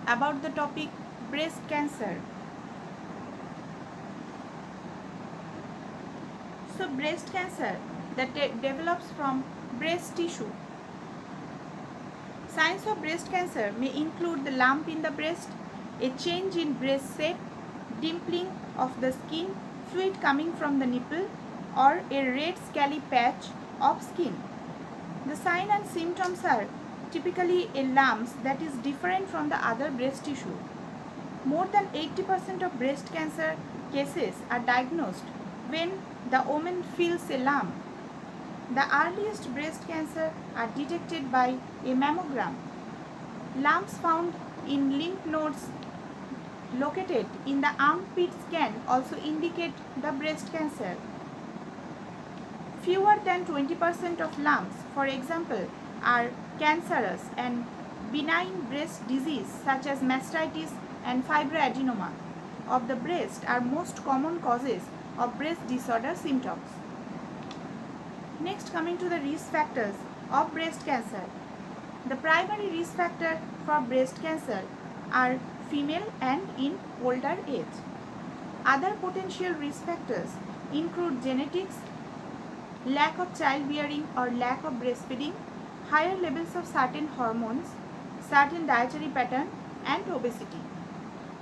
about the topic breast cancer. So breast cancer that develops from breast tissue. Signs of breast cancer may include the lump in the breast, a change in breast shape, dimpling of the skin, fluid coming from the nipple, or a red scaly patch of skin. The signs and symptoms are typically a lump that is different from the other breast tissue. More than 80% of breast cancer cases are diagnosed when the woman feels a lump. The earliest breast cancer are detected by a mammogram. Lumps found in lymph nodes located in the armpits can also indicate the breast cancer. Fewer than 20% of lumps, for example, are cancerous, and benign breast disease such as mastitis and fibroadenoma of the breast are most common causes of breast disorder symptoms. Next, coming to the risk factors of breast cancer. The primary risk factor for breast cancer are female and in older age. Other potential risk factors include genetics, lack of childbearing or lack of breastfeeding, higher levels of certain hormones, certain dietary pattern, and obesity.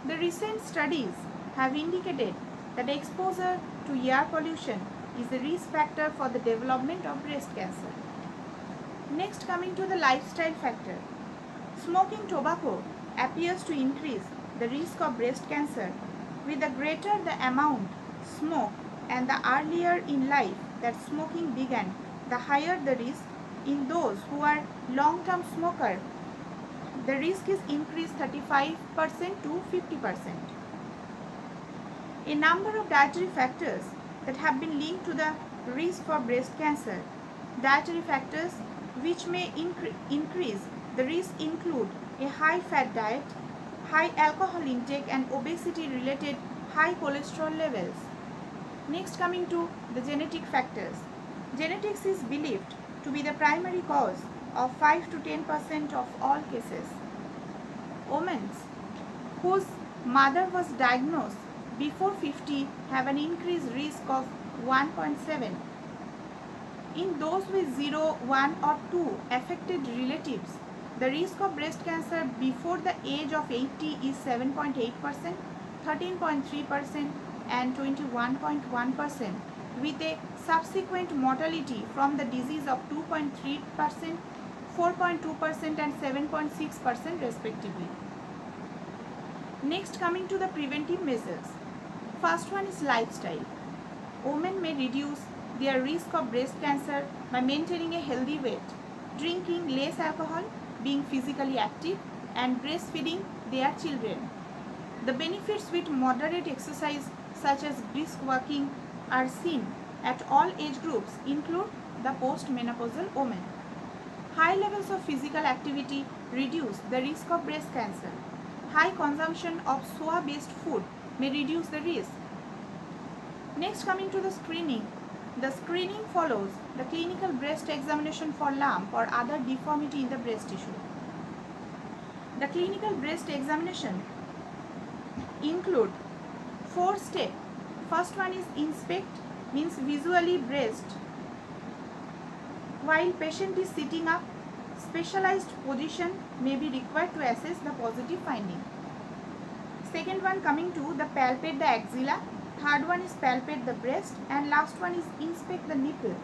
The recent studies have indicated that exposure to air pollution is a risk factor for the development of breast cancer. Next, coming to the lifestyle factor. Smoking tobacco appears to increase the risk of breast cancer. With the greater the amount smoked and the earlier in life that smoking began, the higher the risk. In those who are long-term smoker, the risk is increased 35% to 50%. A number of dietary factors that have been linked to the risk for breast cancer. Dietary factors which may increase the risk include a high fat diet, high alcohol intake, and obesity related high cholesterol levels. Next, coming to the genetic factors. Genetics is believed to be the primary cause of 5 to 10% of all cases. Women whose mother was diagnosed before 50 have an increased risk of 1.7. In those with 0, 1 or 2 affected relatives, the risk of breast cancer before the age of 80 is 7.8%, 13.3% and 21.1%, with a subsequent mortality from the disease of 2.3%, 4.2% and 7.6% respectively. Next, coming to the preventive measures. First one is lifestyle. Women may reduce their risk of breast cancer by maintaining a healthy weight, drinking less alcohol, being physically active, and breastfeeding their children. The benefits with moderate exercise such as brisk walking are seen at all age groups include the postmenopausal women. High levels of physical activity reduce the risk of breast cancer. High consumption of soya-based food may reduce the risk. Next, coming to the screening. The screening follows the clinical breast examination for lump or other deformity in the breast tissue. The clinical breast examination include 4 steps. First one is inspect, means visually breast while patient is sitting up. Specialized position may be required to assess the positive finding. Second one, coming to the palpate the axilla. Third one is palpate the breast, and last one is inspect the nipple.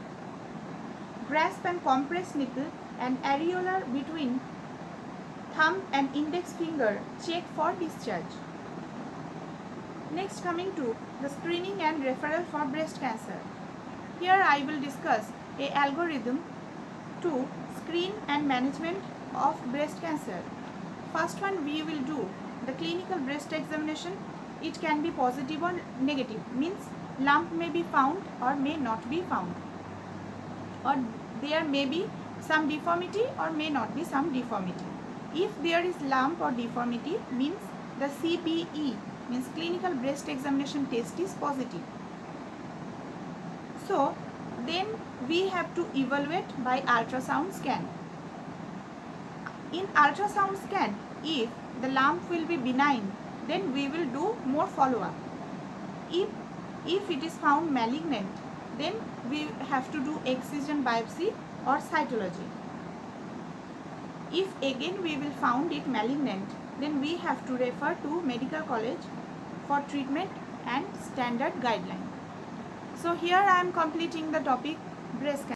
Grasp and compress nipple and areolar between thumb and index finger. Check for discharge. Next, coming to the screening and referral for breast cancer. Here I will discuss a algorithm to screen and management of breast cancer. First one, we will do the clinical breast examination. It can be positive or negative, means lump may be found or may not be found, or there may be some deformity or may not be some deformity. If there is lump or deformity, means the CBE, means clinical breast examination test, is positive. So then we have to evaluate by ultrasound scan. In ultrasound scan, If the lump will be benign, then we will do more follow-up. If it is found malignant, then we have to do excision biopsy or cytology. If again we will found it malignant, then we have to refer to medical college for treatment and standard guideline. So here I am completing the topic breast cancer.